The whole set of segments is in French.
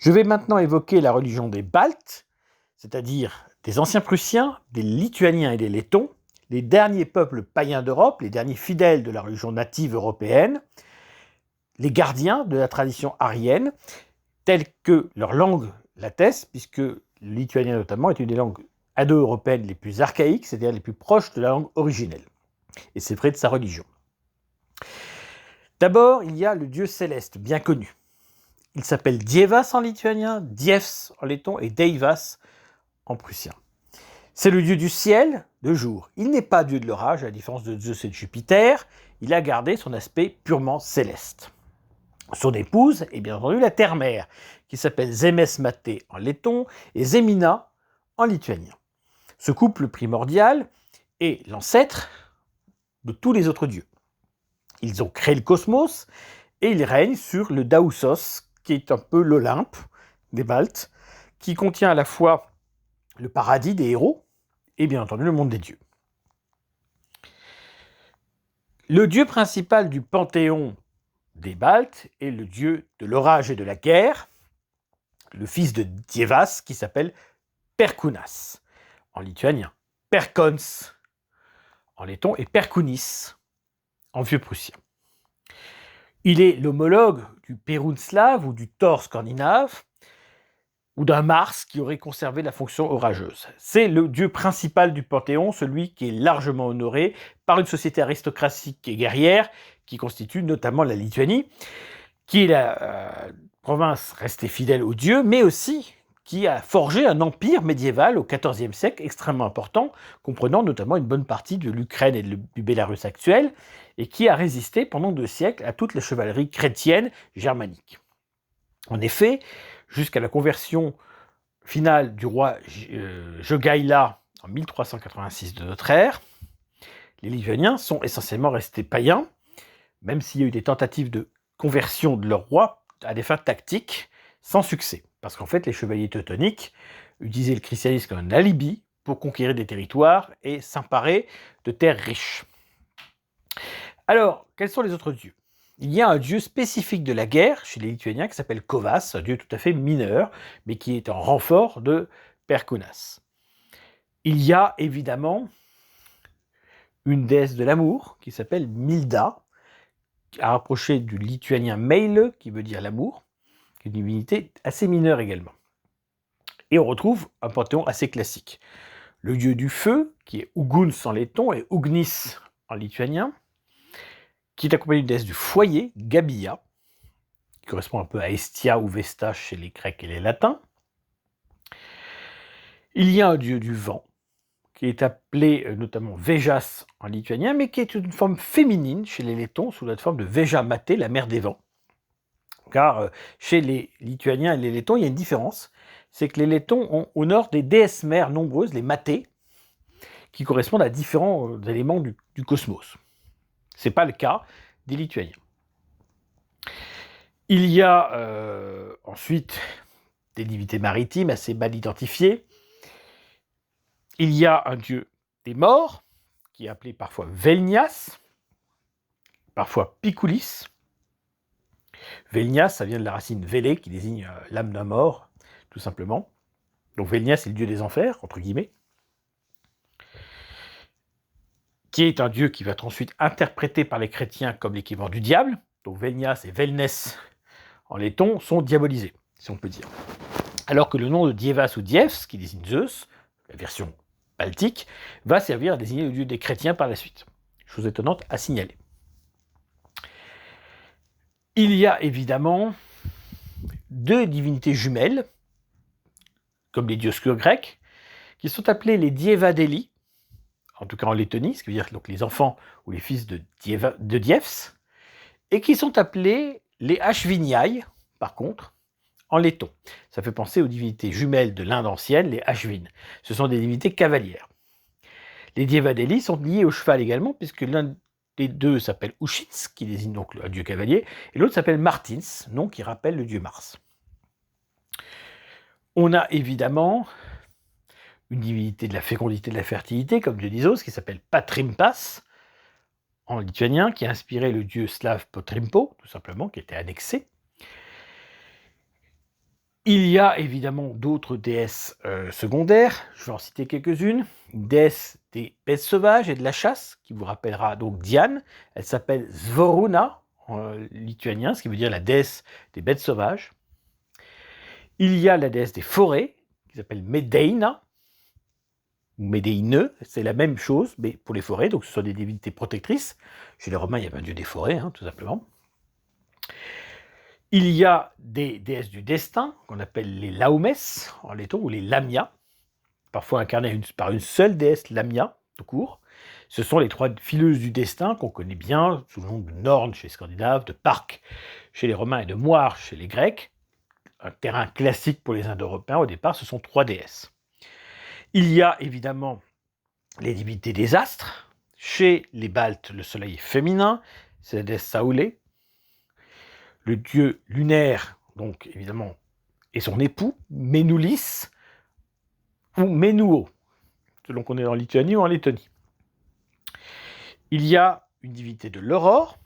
Je vais maintenant évoquer la religion des Baltes, c'est-à-dire des anciens Prussiens, des Lituaniens et des Lettons, les derniers peuples païens d'Europe, les derniers fidèles de la religion native européenne, les gardiens de la tradition aryienne, telle que leur langue l'atteste, puisque le lituanien notamment est une des langues indo-européennes les plus archaïques, c'est-à-dire les plus proches de la langue originelle. Et c'est vrai de sa religion. D'abord, il y a le dieu céleste, bien connu. Il s'appelle Dievas en lituanien, Dievs en letton et Deivas en prussien. C'est le dieu du ciel, de jour. Il n'est pas dieu de l'orage, à la différence de Zeus et de Jupiter. Il a gardé son aspect purement céleste. Son épouse est bien entendu la terre-mère, qui s'appelle Zemes Maté en letton et Zemina en lituanien. Ce couple primordial est l'ancêtre de tous les autres dieux. Ils ont créé le cosmos et ils règnent sur le Daoussos, qui est un peu l'Olympe des Baltes, qui contient à la fois le paradis des héros et bien entendu le monde des dieux. Le dieu principal du panthéon des Baltes est le dieu de l'orage et de la guerre, le fils de Dievas qui s'appelle Perkūnas en lituanien, Perkons en letton et Perkūnis en vieux prussien. Il est l'homologue du Perun slave ou du Thor scandinave ou d'un Mars qui aurait conservé la fonction orageuse. C'est le dieu principal du panthéon, celui qui est largement honoré par une société aristocratique et guerrière qui constitue notamment la Lituanie, qui est la province restée fidèle au dieu, mais aussi qui a forgé un empire médiéval au XIVe siècle extrêmement important, comprenant notamment une bonne partie de l'Ukraine et du Bélarus actuel, et qui a résisté pendant 2 siècles à toute la chevalerie chrétienne germanique. En effet, jusqu'à la conversion finale du roi Jogaila en 1386 de notre ère, les Lituaniens sont essentiellement restés païens, même s'il y a eu des tentatives de conversion de leur roi à des fins tactiques, sans succès. Parce qu'en fait, les chevaliers teutoniques utilisaient le christianisme comme un alibi pour conquérir des territoires et s'emparer de terres riches. Alors, quels sont les autres dieux ? Il y a un dieu spécifique de la guerre chez les Lituaniens qui s'appelle Kovas, un dieu tout à fait mineur, mais qui est en renfort de Perkūnas. Il y a évidemment une déesse de l'amour qui s'appelle Milda, à rapprocher du lituanien Meile, qui veut dire l'amour, qui est une divinité assez mineure également. Et on retrouve un panthéon assez classique. Le dieu du feu, qui est Uguns en letton et Ugnis en lituanien, qui est accompagné d'une déesse du foyer, Gabia, qui correspond un peu à Hestia ou Vesta chez les Grecs et les Latins. Il y a un dieu du vent, qui est appelé notamment Vejas en lituanien, mais qui est une forme féminine chez les Lettons, sous la forme de Veja Maté, la mère des vents. Car chez les Lituaniens et les Lettons, il y a une différence, c'est que les Lettons ont au nord des déesses mères nombreuses, les Maté, qui correspondent à différents éléments du cosmos. Ce n'est pas le cas des Lituaniens. Il y a ensuite des divinités maritimes assez mal identifiées. Il y a un dieu des morts, qui est appelé parfois Velnias, parfois Pikulis. Velnias, ça vient de la racine vélé, qui désigne l'âme d'un mort, tout simplement. Donc Velnias, c'est le dieu des enfers, entre guillemets, qui est un dieu qui va être ensuite interprété par les chrétiens comme l'équivalent du diable. Donc Velnias et Velnès en letton sont diabolisés, si on peut dire. Alors que le nom de Dievas ou Dievs, qui désigne Zeus, la version baltique, va servir à désigner le dieu des chrétiens par la suite. Chose étonnante à signaler. Il y a évidemment 2 divinités jumelles, comme les dioscures grecs, qui sont appelés les Dievadeli, en tout cas en Lettonie, ce qui veut dire donc les enfants ou les fils de Dievs, et qui sont appelés les Ashviniai, par contre, en letton. Ça fait penser aux divinités jumelles de l'Inde ancienne, les Ashvin. Ce sont des divinités cavalières. Les Dievadeli sont liés au cheval également, puisque l'un des 2 s'appelle Ushits, qui désigne donc un dieu cavalier, et l'autre s'appelle Martins, nom qui rappelle le dieu Mars. On a évidemment une divinité de la fécondité et de la fertilité, comme Dionysos, qui s'appelle Patrimpas, en lituanien, qui a inspiré le dieu slave Potrimpo, tout simplement, qui était annexé. Il y a évidemment d'autres déesses secondaires, je vais en citer quelques-unes. Une déesse des bêtes sauvages et de la chasse, qui vous rappellera donc Diane. Elle s'appelle Zvoruna en lituanien, ce qui veut dire la déesse des bêtes sauvages. Il y a la déesse des forêts, qui s'appelle Medeina, ou Médéine, c'est la même chose, mais pour les forêts, donc ce sont des divinités protectrices. Chez les Romains, il y avait un dieu des forêts, tout simplement. Il y a des déesses du destin, qu'on appelle les Laumes, en letton, ou les Lamia, parfois incarnées par une seule déesse Lamia, tout court. Ce sont les trois fileuses du destin qu'on connaît bien, sous le nom de Norn chez les Scandinaves, de Parc chez les Romains et de Moire chez les Grecs. Un terrain classique pour les Indo-Européens, au départ, ce sont trois déesses. Il y a évidemment les divinités des astres. Chez les Baltes, le soleil est féminin, c'est la déesse Saoulé. Le dieu lunaire, donc évidemment, et son époux, Ménoulis, ou Ménouo, selon qu'on est en Lituanie ou en Lettonie. Il y a une divinité de l'aurore.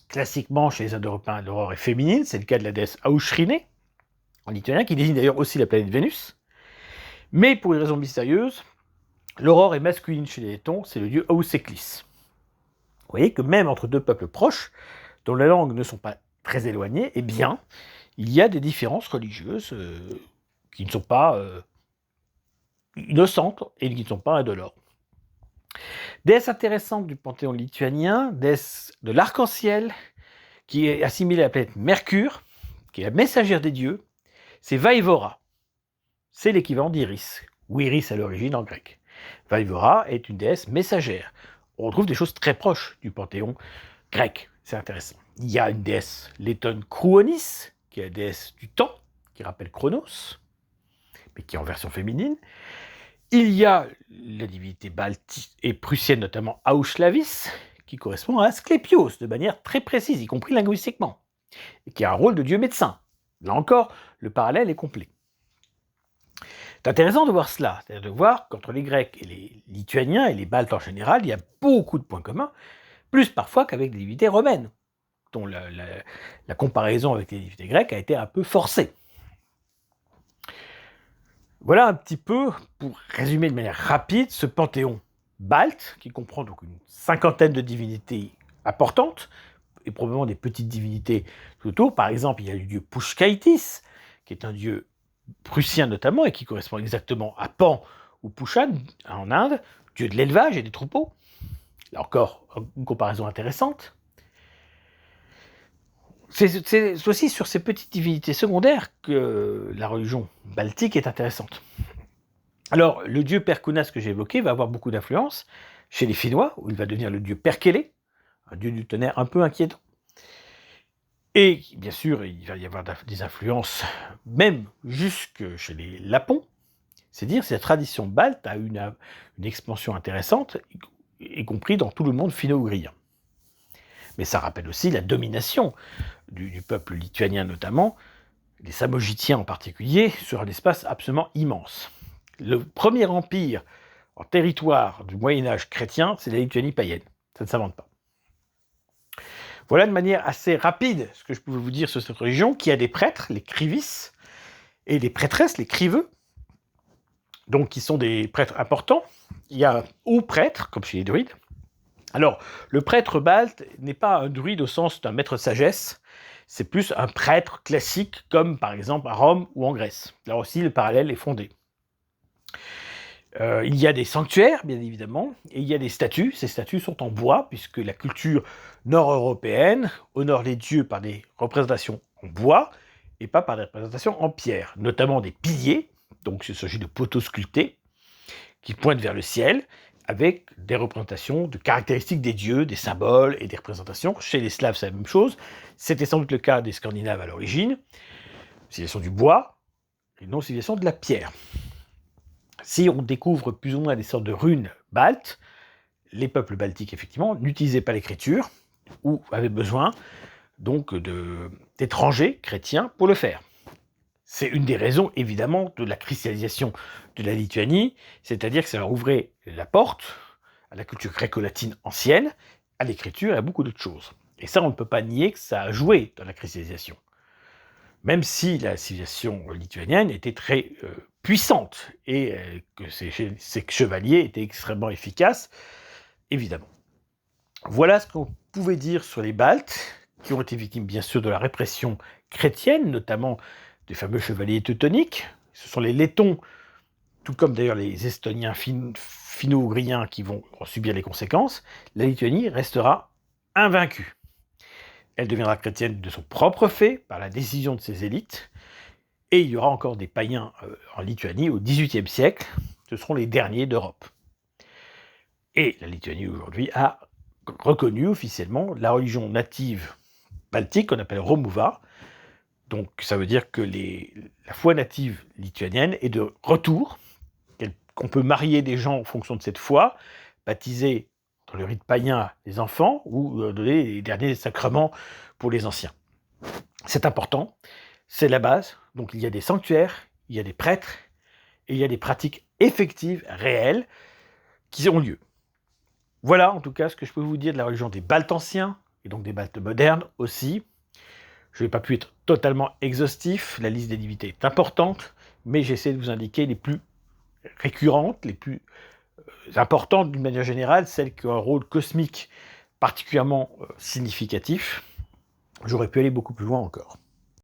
Classiquement, chez les Indo-Européens, l'aurore est féminine, c'est le cas de la déesse Aushriné, en lituanien, qui désigne d'ailleurs aussi la planète Vénus. Mais pour une raison mystérieuse, l'aurore est masculine chez les Lettons, c'est le dieu Auseklis. Vous voyez que même entre deux peuples proches, dont les langues ne sont pas très éloignées, eh bien, il y a des différences religieuses qui ne sont pas innocentes et qui ne sont pas indolores. Déesse intéressante du panthéon lituanien, déesse de l'arc-en-ciel, qui est assimilée à la planète Mercure, qui est la messagère des dieux, c'est Vaivora. C'est l'équivalent d'Iris, ou Iris à l'origine en grec. Vaivora est une déesse messagère. On retrouve des choses très proches du panthéon grec, c'est intéressant. Il y a une déesse lettonne Kruonis, qui est la déesse du temps, qui rappelle Chronos, mais qui est en version féminine. Il y a la divinité balte et prussienne, notamment Auslavis, qui correspond à Asclépios, de manière très précise, y compris linguistiquement, et qui a un rôle de dieu médecin. Là encore, le parallèle est complet. C'est intéressant de voir cela, c'est-à-dire de voir qu'entre les Grecs et les Lituaniens et les Baltes en général, il y a beaucoup de points communs, plus parfois qu'avec les divinités romaines, dont la comparaison avec les divinités grecques a été un peu forcée. Voilà un petit peu, pour résumer de manière rapide, ce panthéon balte, qui comprend donc une cinquantaine de divinités importantes, et probablement des petites divinités tout autour. Par exemple, il y a le dieu Pushkaitis, qui est un dieu prussien notamment, et qui correspond exactement à Pan ou Pushan en Inde, dieu de l'élevage et des troupeaux. Là encore, une comparaison intéressante. C'est aussi sur ces petites divinités secondaires que la religion baltique est intéressante. Alors, le dieu Perkunas que j'ai évoqué va avoir beaucoup d'influence chez les Finnois, où il va devenir le dieu Perkele, un dieu du tonnerre un peu inquiétant. Et bien sûr, il va y avoir des influences même jusque chez les Lapons. C'est dire si la tradition balte a une expansion intéressante, y compris dans tout le monde finno-ougrian. Mais ça rappelle aussi la domination du peuple lituanien notamment, les Samogitiens en particulier, sur un espace absolument immense. Le premier empire en territoire du Moyen-Âge chrétien, c'est la Lituanie païenne. Ça ne s'invente pas. Voilà de manière assez rapide ce que je pouvais vous dire sur cette religion, qui a des prêtres, les crivis, et des prêtresses, les criveux, donc qui sont des prêtres importants. Il y a un haut prêtre, comme chez les druides. Alors, le prêtre balte n'est pas un druide au sens d'un maître sagesse, c'est plus un prêtre classique, comme par exemple à Rome ou en Grèce. Là aussi, le parallèle est fondé. Il y a des sanctuaires, bien évidemment, et il y a des statues. Ces statues sont en bois, puisque la culture nord-européenne honore les dieux par des représentations en bois, et pas par des représentations en pierre, notamment des piliers, donc il s'agit de poteaux sculptés, qui pointent vers le ciel, avec des représentations de caractéristiques des dieux, des symboles et des représentations. Chez les Slaves, c'est la même chose. C'était sans doute le cas des Scandinaves à l'origine. Civilisation du bois, et non civilisation de la pierre. Si on découvre plus ou moins des sortes de runes baltes, les peuples baltiques, effectivement, n'utilisaient pas l'écriture, ou avaient besoin donc d'étrangers chrétiens pour le faire. C'est une des raisons, évidemment, de la christianisation de la Lituanie, c'est-à-dire que ça leur ouvrait la porte à la culture gréco-latine ancienne, à l'écriture et à beaucoup d'autres choses. Et ça, on ne peut pas nier que ça a joué dans la christianisation. même si la civilisation lituanienne était très puissante et que ses chevaliers étaient extrêmement efficaces, évidemment. Voilà ce qu'on pouvait dire sur les Baltes, qui ont été victimes bien sûr de la répression chrétienne, notamment des fameux chevaliers teutoniques. Ce sont les Lettons, tout comme d'ailleurs les Estoniens finno-ougriens qui vont subir les conséquences. La Lituanie restera invaincue. Elle deviendra chrétienne de son propre fait, par la décision de ses élites, et il y aura encore des païens en Lituanie au XVIIIe siècle. Ce seront les derniers d'Europe. Et la Lituanie aujourd'hui a reconnu officiellement la religion native baltique qu'on appelle Romuva. Donc ça veut dire que la foi native lituanienne est de retour, qu'on peut marier des gens en fonction de cette foi, baptiser dans le rite païen les enfants ou donner les derniers sacrements pour les anciens. C'est important, c'est la base. Donc il y a des sanctuaires, il y a des prêtres et il y a des pratiques effectives, réelles, qui ont lieu. Voilà en tout cas ce que je peux vous dire de la religion des Baltes anciens, et donc des Baltes modernes aussi. Je n'ai pas pu être totalement exhaustif, la liste des divinités est importante, mais j'essaie de vous indiquer les plus récurrentes, les plus importantes d'une manière générale, celles qui ont un rôle cosmique particulièrement significatif. J'aurais pu aller beaucoup plus loin encore.